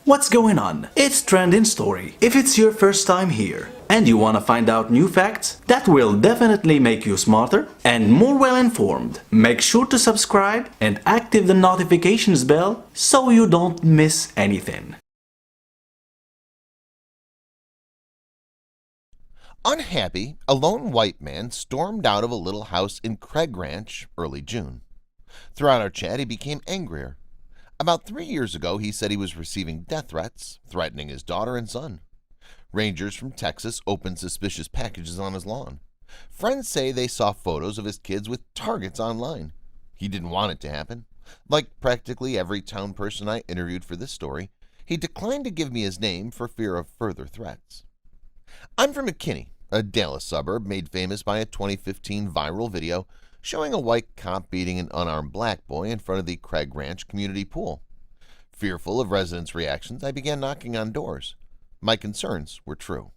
What's going on? It's Trending Story. If it's your first time here and you want to find out new facts that will definitely make you smarter and more well informed, make sure to subscribe and activate the notifications bell so you don't miss anything. Unhappy, a lone white man stormed out of a little house in Craig Ranch early June. Throughout our chat, he became angrier. About 3 years ago, he said he was receiving death threats, threatening his daughter and son. Rangers from Texas opened suspicious packages on his lawn. Friends say they saw photos of his kids with targets online. He didn't want it to happen. Like practically every town person I interviewed for this story, he declined to give me his name for fear of further threats. I'm from McKinney, a Dallas suburb made famous by a 2015 viral video showing a white cop beating an unarmed black boy in front of the Craig Ranch community pool. Fearful of residents' reactions, I began knocking on doors. My concerns were true.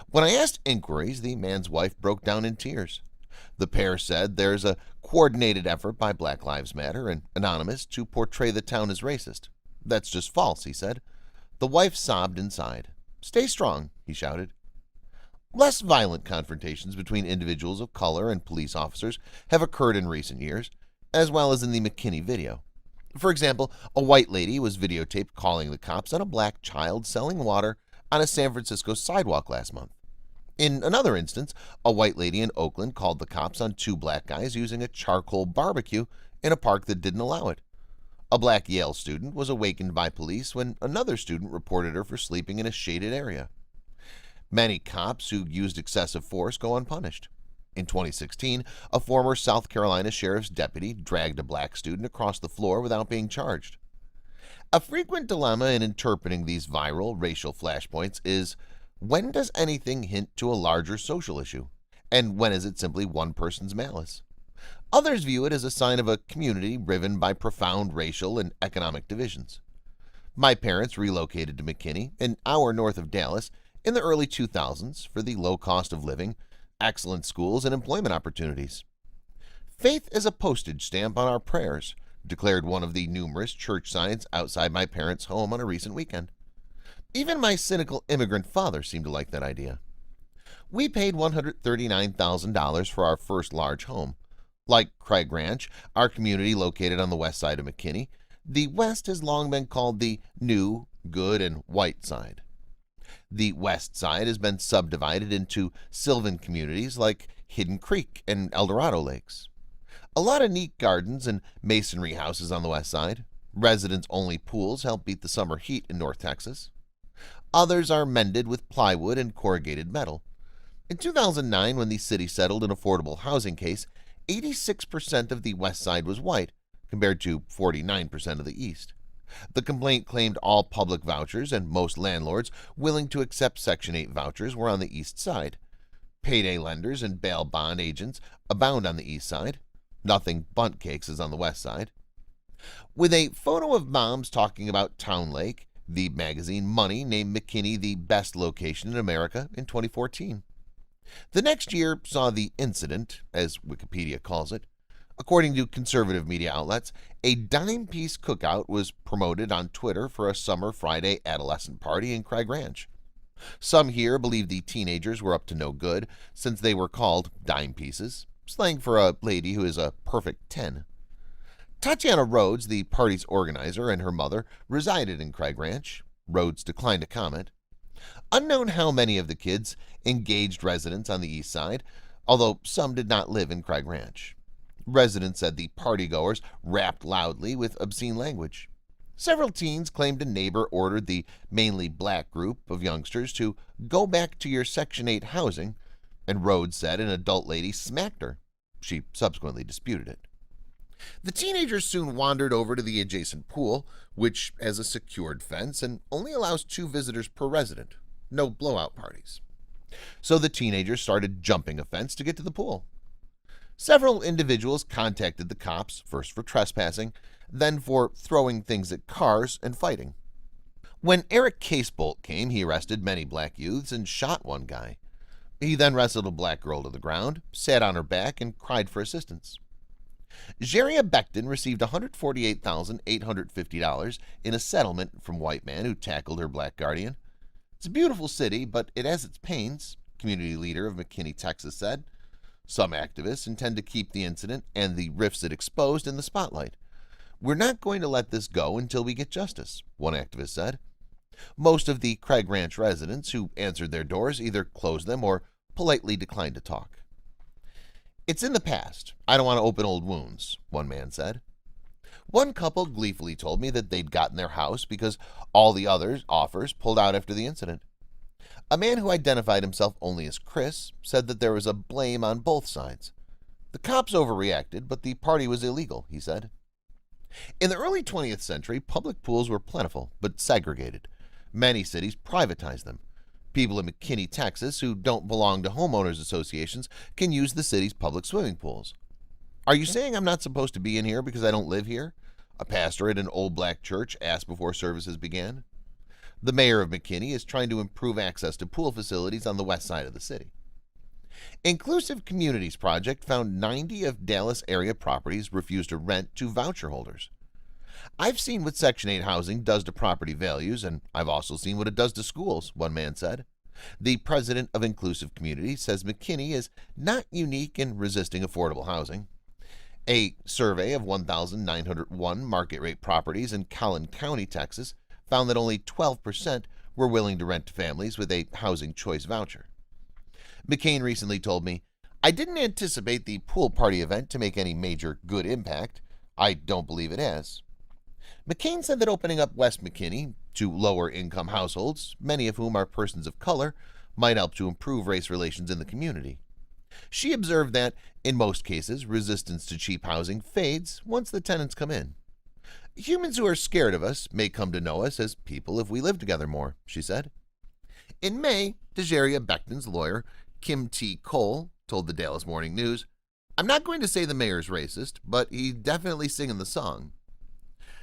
When I asked inquiries, the man's wife broke down in tears. The pair said there's a coordinated effort by Black Lives Matter and Anonymous to portray the town as racist. That's just false, he said. The wife sobbed inside. Stay strong, he shouted. Less violent confrontations between individuals of color and police officers have occurred in recent years, as well as in the McKinney video. For example, a white lady was videotaped calling the cops on a black child selling water on a San Francisco sidewalk last month. In another instance, a white lady in Oakland called the cops on two black guys using a charcoal barbecue in a park that didn't allow it. A black Yale student was awakened by police when another student reported her for sleeping in a shaded area. Many cops who used excessive force go unpunished. In 2016, a former South Carolina sheriff's deputy dragged a black student across the floor without being charged. A frequent dilemma in interpreting these viral racial flashpoints is, when does anything hint to a larger social issue, and when is it simply one person's malice? Others view it as a sign of a community riven by profound racial and economic divisions. My parents relocated to McKinney, an hour north of Dallas, in the early 2000s for the low cost of living, excellent schools, and employment opportunities. Faith is a postage stamp on our prayers, declared one of the numerous church signs outside my parents' home on a recent weekend. Even my cynical immigrant father seemed to like that idea. We paid $139,000 for our first large home. Like Craig Ranch, our community located on the west side of McKinney, the West has long been called the new, good, and white side. The west side has been subdivided into sylvan communities like Hidden Creek and El Dorado Lakes. A lot of neat gardens and masonry houses on the west side. Residents-only pools help beat the summer heat in North Texas. Others are mended with plywood and corrugated metal. In 2009, when the city settled an affordable housing case, 86% of the west side was white, compared to 49% of the east. The complaint claimed all public vouchers and most landlords willing to accept Section 8 vouchers were on the east side. Payday lenders and bail bond agents abound on the east side. Nothing bunt cakes is on the west side. With a photo of moms talking about Town Lake, the magazine Money named McKinney the best location in America in 2014. The next year saw the incident, as Wikipedia calls it. According to conservative media outlets, a dime-piece cookout was promoted on Twitter for a summer Friday adolescent party in Craig Ranch. Some here believe the teenagers were up to no good, since they were called dime pieces, slang for a lady who is a perfect 10. Tatiana Rhodes, the party's organizer, and her mother resided in Craig Ranch. Rhodes declined to comment. Unknown how many of the kids engaged residents on the east side, although some did not live in Craig Ranch. Residents said the partygoers rapped loudly with obscene language. Several teens claimed a neighbor ordered the mainly black group of youngsters to go back to your Section 8 housing, and Rhodes said an adult lady smacked her. She subsequently disputed it. The teenagers soon wandered over to the adjacent pool, which has a secured fence and only allows 2 visitors per resident. No blowout parties. So the teenagers started jumping a fence to get to the pool. Several individuals contacted the cops, first for trespassing, then for throwing things at cars and fighting. When Eric Casebolt came, he arrested many black youths and shot one guy. He then wrestled a black girl to the ground, sat on her back, and cried for assistance. Jeria Becton received $148,850 in a settlement from white man who tackled her black guardian. It's a beautiful city, but it has its pains, community leader of McKinney, Texas said. Some activists intend to keep the incident and the rifts it exposed in the spotlight. We're not going to let this go until we get justice, one activist said. Most of the Craig Ranch residents who answered their doors either closed them or politely declined to talk. It's in the past. I don't want to open old wounds, one man said. One couple gleefully told me that they'd gotten their house because all the others' offers pulled out after the incident. A man who identified himself only as Chris said that there was a blame on both sides. The cops overreacted, but the party was illegal, he said. In the early 20th century, public pools were plentiful, but segregated. Many cities privatized them. People in McKinney, Texas, who don't belong to homeowners associations can use the city's public swimming pools. Are you saying I'm not supposed to be in here because I don't live here? A pastor at an old black church asked before services began. The mayor of McKinney is trying to improve access to pool facilities on the west side of the city. Inclusive Communities Project found 90 of Dallas area properties refused to rent to voucher holders. I've seen what Section 8 housing does to property values, and I've also seen what it does to schools, one man said. The president of Inclusive Communities says McKinney is not unique in resisting affordable housing. A survey of 1,901 market-rate properties in Collin County, Texas, found that only 12% were willing to rent to families with a housing choice voucher. McCain recently told me, I didn't anticipate the pool party event to make any major good impact. I don't believe it has. McCain said that opening up West McKinney to lower-income households, many of whom are persons of color, might help to improve race relations in the community. She observed that, in most cases, resistance to cheap housing fades once the tenants come in. Humans who are scared of us may come to know us as people if we live together more, she said. In May, Jeria Becton's lawyer, Kim T. Cole, told the Dallas Morning News, I'm not going to say the mayor's racist, but he's definitely singing the song.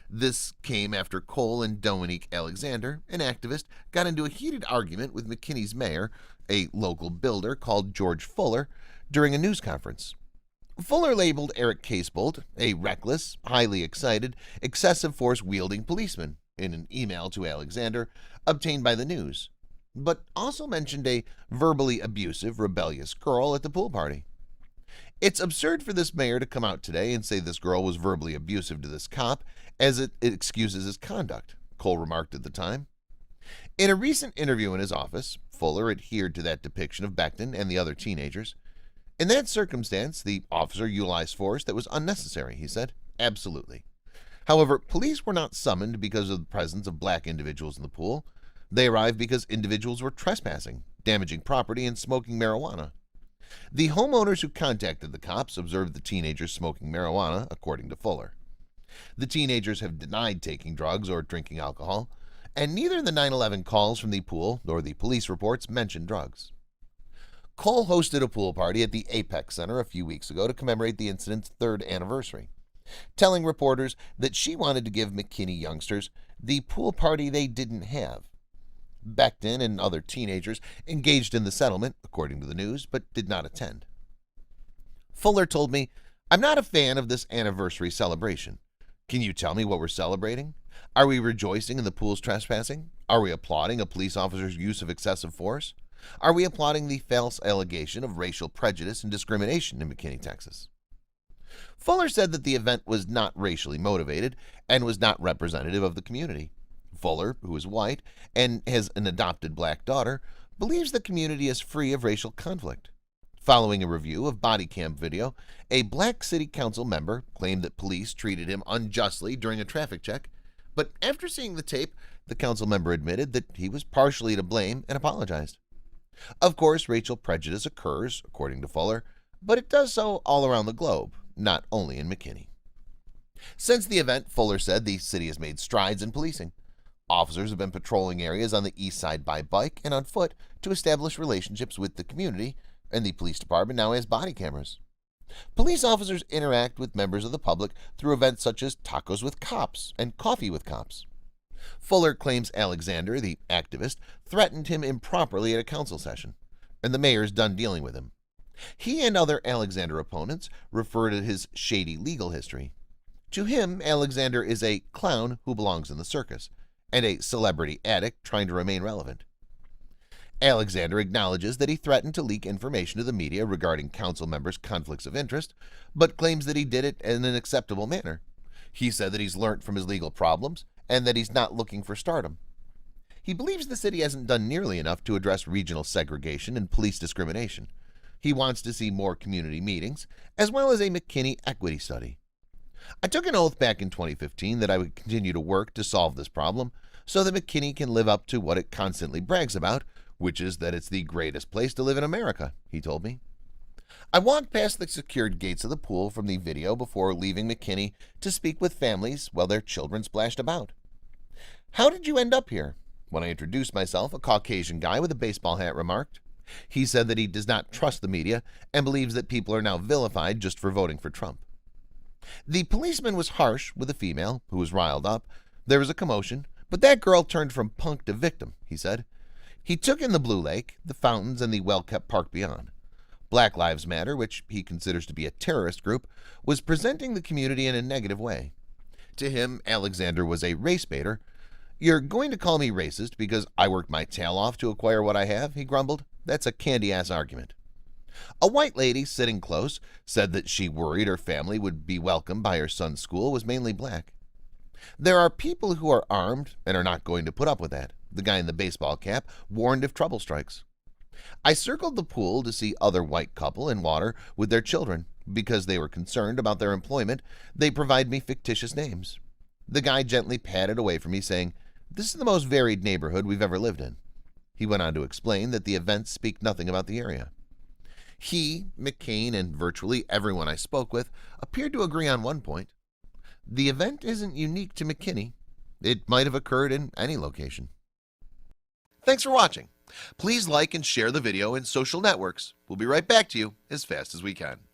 This came after Cole and Dominique Alexander, an activist, got into a heated argument with McKinney's mayor, a local builder called George Fuller, during a news conference. Fuller labeled Eric Casebolt a reckless, highly excited, excessive force-wielding policeman in an email to Alexander obtained by the news, but also mentioned a verbally abusive, rebellious girl at the pool party. It's absurd for this mayor to come out today and say this girl was verbally abusive to this cop, as it excuses his conduct, Cole remarked at the time. In a recent interview in his office, Fuller adhered to that depiction of Becton and the other teenagers. In that circumstance, the officer utilized force that was unnecessary, he said. Absolutely. However, police were not summoned because of the presence of black individuals in the pool. They arrived because individuals were trespassing, damaging property, and smoking marijuana. The homeowners who contacted the cops observed the teenagers smoking marijuana, according to Fuller. The teenagers have denied taking drugs or drinking alcohol, and neither the 9/11 calls from the pool nor the police reports mentioned drugs. Cole hosted a pool party at the Apex Center a few weeks ago to commemorate the incident's 3rd anniversary, telling reporters that she wanted to give McKinney youngsters the pool party they didn't have. Becton and other teenagers engaged in the settlement, according to the news, but did not attend. Fuller told me, I'm not a fan of this anniversary celebration. Can you tell me what we're celebrating? Are we rejoicing in the pool's trespassing? Are we applauding a police officer's use of excessive force? Are we applauding the false allegation of racial prejudice and discrimination in McKinney, Texas? Fuller said that the event was not racially motivated and was not representative of the community. Fuller, who is white and has an adopted black daughter, believes the community is free of racial conflict. Following a review of body cam video, a black city council member claimed that police treated him unjustly during a traffic check, but after seeing the tape, the council member admitted that he was partially to blame and apologized. Of course, racial prejudice occurs, according to Fuller, but it does so all around the globe, not only in McKinney. Since the event, Fuller said the city has made strides in policing. Officers have been patrolling areas on the east side by bike and on foot to establish relationships with the community, and the police department now has body cameras. Police officers interact with members of the public through events such as tacos with cops and coffee with cops. Fuller claims Alexander, the activist, threatened him improperly at a council session, and the mayor's done dealing with him. He and other Alexander opponents refer to his shady legal history. To him, Alexander is a clown who belongs in the circus, and a celebrity addict trying to remain relevant. Alexander acknowledges that he threatened to leak information to the media regarding council members' conflicts of interest, but claims that he did it in an acceptable manner. He said that he's learned from his legal problems and that he's not looking for stardom. He believes the city hasn't done nearly enough to address regional segregation and police discrimination. He wants to see more community meetings, as well as a McKinney equity study. I took an oath back in 2015 that I would continue to work to solve this problem so that McKinney can live up to what it constantly brags about, which is that it's the greatest place to live in America, he told me. I walked past the secured gates of the pool from the video before leaving McKinney to speak with families while their children splashed about. "How did you end up here?" When I introduced myself, a Caucasian guy with a baseball hat remarked. He said that he does not trust the media and believes that people are now vilified just for voting for Trump. The policeman was harsh with a female who was riled up. There was a commotion, but that girl turned from punk to victim, he said. He took in the Blue Lake, the fountains, and the well-kept park beyond. Black Lives Matter, which he considers to be a terrorist group, was presenting the community in a negative way. To him, Alexander was a race baiter. "You're going to call me racist because I worked my tail off to acquire what I have," he grumbled. "That's a candy-ass argument." A white lady sitting close said that she worried her family would be welcomed by her son's school was mainly black. "There are people who are armed and are not going to put up with that," the guy in the baseball cap warned if trouble strikes. I circled the pool to see other white couple in water with their children. Because they were concerned about their employment, they provide me fictitious names. The guy gently patted away from me, saying, "This is the most varied neighborhood we've ever lived in." He went on to explain that the events speak nothing about the area. He, McCain, and virtually everyone I spoke with appeared to agree on one point. The event isn't unique to McKinney. It might have occurred in any location. Thanks for watching. Please like and share the video in social networks. We'll be right back to you as fast as we can.